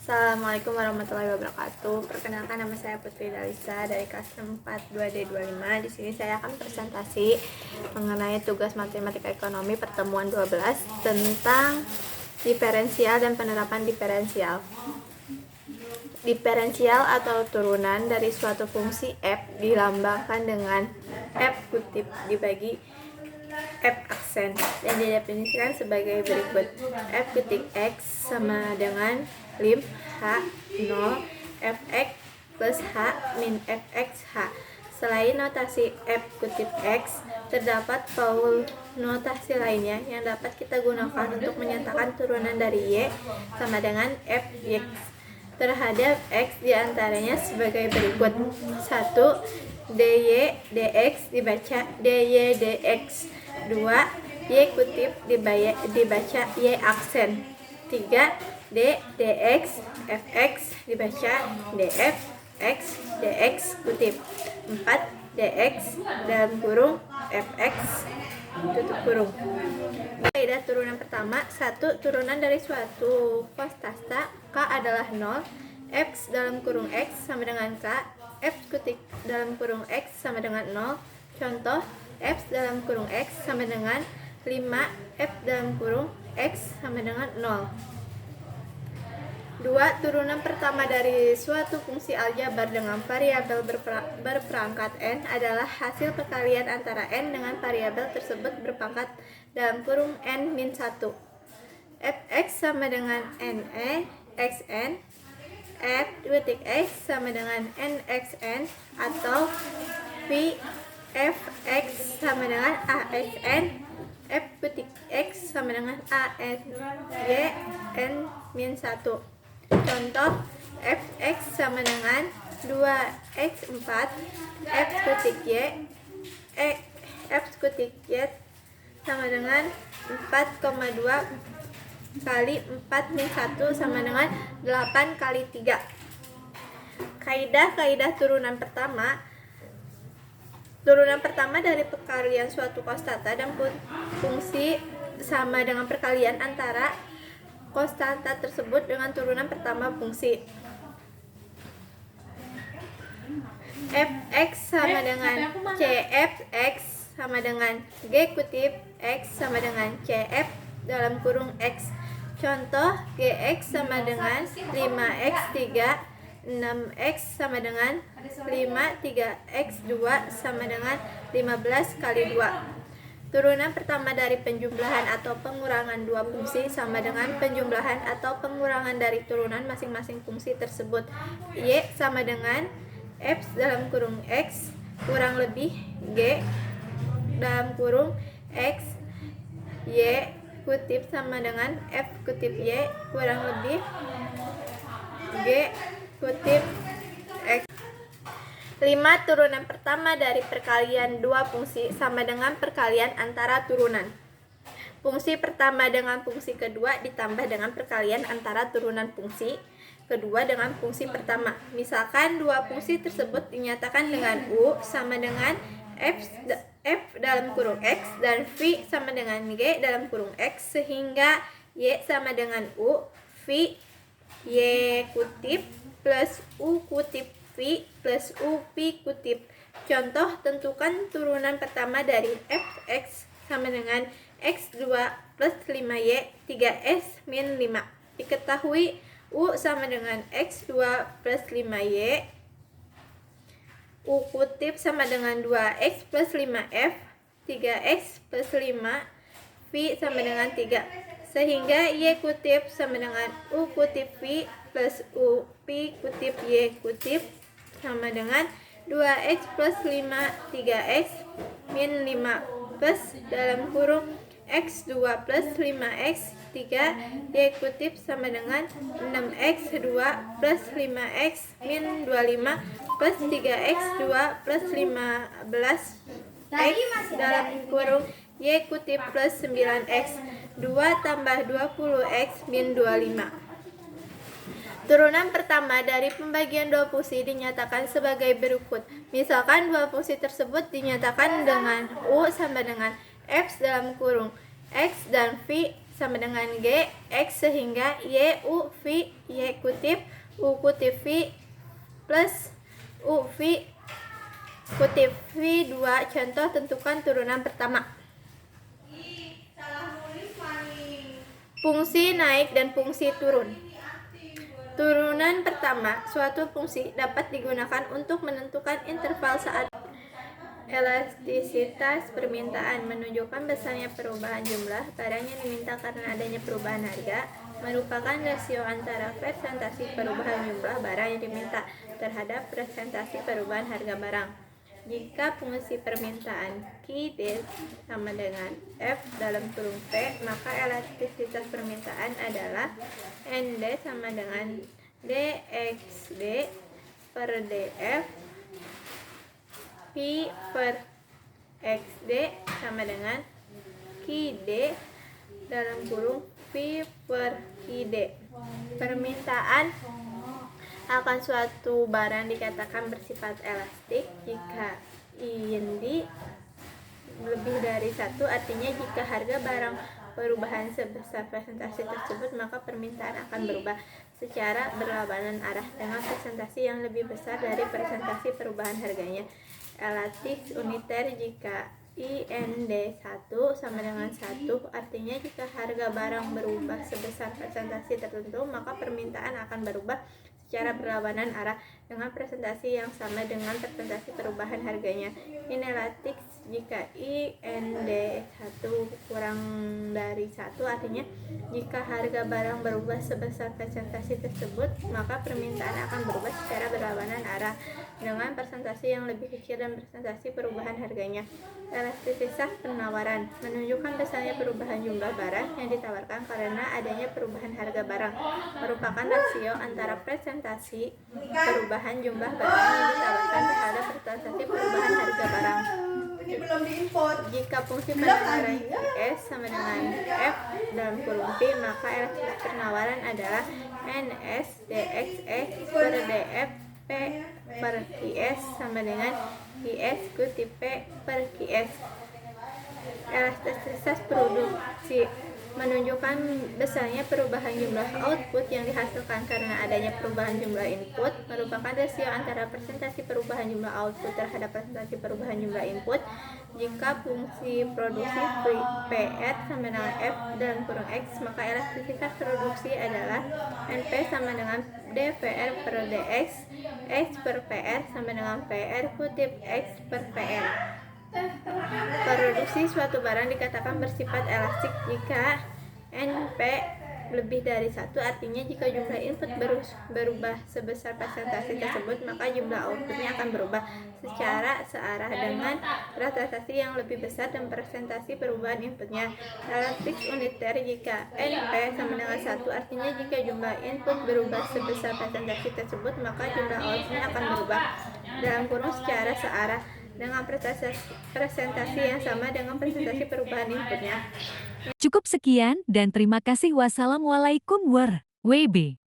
Assalamualaikum warahmatullahi wabarakatuh. Perkenalkan, nama saya Putri Dalisa dari kelas 4 2D25. Di sini saya akan presentasi mengenai tugas matematika ekonomi pertemuan 12 tentang diferensial dan penerapan diferensial. Diferensial atau turunan dari suatu fungsi f dilambangkan dengan f kutip dibagi f aksen yang didefinisikan sebagai berikut. F kutip x sama dengan lim h 0 fx plus h min fx h. Selain notasi f kutip x, terdapat pola notasi lainnya yang dapat kita gunakan untuk menyatakan turunan dari y sama dengan fx terhadap x, diantaranya sebagai berikut. 1. dy dx dibaca dy dx. 2. Y kutip dibaca y aksen. 3. D dx fx dibaca df x dx kutip. 4. dx dalam kurung fx tutup kurung. Kaidah turunan pertama. 1. Turunan dari suatu konstanta k adalah 0, x dalam kurung x sama dengan k, f kutip dalam kurung x sama dengan 0. Contoh, f dalam kurung x sama dengan 5, f dalam kurung x sama dengan 0. 2. Turunan pertama dari suatu fungsi aljabar dengan variabel berperangkat n adalah hasil perkalian antara n dengan variabel tersebut berpangkat dalam kurung n min 1. fx sama dengan ne xn, f kutip x sama dengan nxn, atau v fx sama dengan axn, f kutip x sama dengan an y n min 1. Contoh, fx sama dengan 2x4, f kutip y sama dengan 4,2 kali 4 min 1 sama dengan 8 kali 3. Kaidah turunan pertama. Turunan pertama dari perkalian suatu konstanta dan fungsi sama dengan perkalian antara konstanta tersebut dengan turunan pertama fungsi. Fx sama dengan cfx sama dengan g kutip x sama dengan cf dalam kurung x. Contoh, gx sama dengan 5x3, 6x sama dengan 5, 3x2 sama dengan 15 kali 2. Turunan pertama dari penjumlahan atau pengurangan dua fungsi sama dengan penjumlahan atau pengurangan dari turunan masing-masing fungsi tersebut. Y sama dengan f dalam kurung x kurang lebih g dalam kurung x, y kutip sama dengan f kutip y kurang lebih g kutip x. 5. Turunan pertama dari perkalian dua fungsi sama dengan perkalian antara turunan. Fungsi pertama dengan fungsi kedua ditambah dengan perkalian antara turunan fungsi kedua dengan fungsi pertama. Misalkan dua fungsi tersebut dinyatakan dengan u sama dengan f dalam kurung x dan v sama dengan g dalam kurung x, sehingga y sama dengan u, v y kutip plus u kutip v plus u v kutip. Contoh, tentukan turunan pertama dari fx sama dengan x2 plus 5y 3s min 5. Diketahui u sama dengan x2 plus 5y, u kutip sama dengan 2x plus 5f, 3x plus 5, v sama dengan 3. Sehingga y kutip sama dengan u kutip v plus u v kutip y kutip sama dengan 2x plus 5 3x min 5 plus dalam kurung x2 plus 5x 3 y kutip sama dengan 6x2 plus 5x min 25 plus 3x2 plus 15x dalam kurung y kutip plus 9x 2 tambah 20x min 25. Turunan pertama dari pembagian dua fungsi dinyatakan sebagai berikut. Misalkan dua fungsi tersebut dinyatakan dengan u sama dengan f dalam kurung x dan v sama dengan g, x, sehingga y, u, v, y kutip U kutip V plus U V kutip V2. Contoh, tentukan turunan pertama. Fungsi naik dan fungsi turun. Turunan pertama, suatu fungsi dapat digunakan untuk menentukan interval saat elastisitas permintaan menunjukkan besarnya perubahan jumlah barang yang diminta karena adanya perubahan harga, merupakan rasio antara presentasi perubahan jumlah barang yang diminta terhadap presentasi perubahan harga barang. Jika fungsi permintaan QD sama dengan F dalam kurung P, maka elastisitas permintaan adalah ND sama dengan DXD per DF, P per XD sama dengan QD dalam kurung P per QD. Permintaan akan suatu barang dikatakan bersifat elastik jika IND lebih dari 1, artinya jika harga barang perubahan sebesar presentasi tersebut, maka permintaan akan berubah secara berlawanan arah dengan presentasi yang lebih besar dari presentasi perubahan harganya. Elastik uniter jika IND 1 sama dengan 1, artinya jika harga barang berubah sebesar presentasi tertentu, maka permintaan akan berubah secara berlawanan arah dengan presentasi yang sama dengan presentasi perubahan harganya. Inelastik jika IND 1 kurang dari 1, artinya jika harga barang berubah sebesar presentasi tersebut, maka permintaan akan berubah secara berlawanan arah dengan presentasi yang lebih kecil dan presentasi perubahan harganya. Elastisitas penawaran menunjukkan besarnya perubahan jumlah barang yang ditawarkan karena adanya perubahan harga barang, merupakan rasio antara presentasi perubahan jumlah barang yang ditawarkan terhadap presentasi perubahan harga barang. Jika fungsi penawaran S sama dengan F dalam kurung P, maka elastisitas penawaran adalah NS DXX per DF P per QS sama dengan QS kutip P per QS. Elastisitas produksi menunjukkan besarnya perubahan jumlah output yang dihasilkan karena adanya perubahan jumlah input, merupakan rasio antara presentasi perubahan jumlah output terhadap presentasi perubahan jumlah input. Jika fungsi produksi PR sama dengan F dalam kurung X, maka elastisitas produksi adalah NP sama dengan DPR per DX, X per PR sama dengan PR kutip X per PR. Produksi suatu barang dikatakan bersifat elastik jika NP lebih dari 1, artinya jika jumlah input berubah sebesar presentasi tersebut, maka jumlah outputnya akan berubah secara searah dengan presentasi yang lebih besar dan presentasi perubahan inputnya. Elastik uniter jika NP sama dengan 1, artinya jika jumlah input berubah sebesar presentasi tersebut, maka jumlah outputnya akan berubah dalam kurung secara searah dengan presentasi yang sama dengan presentasi perubahan inputnya. Cukup sekian dan terima kasih. Wassalamualaikum warahmatullahi wabarakatuh.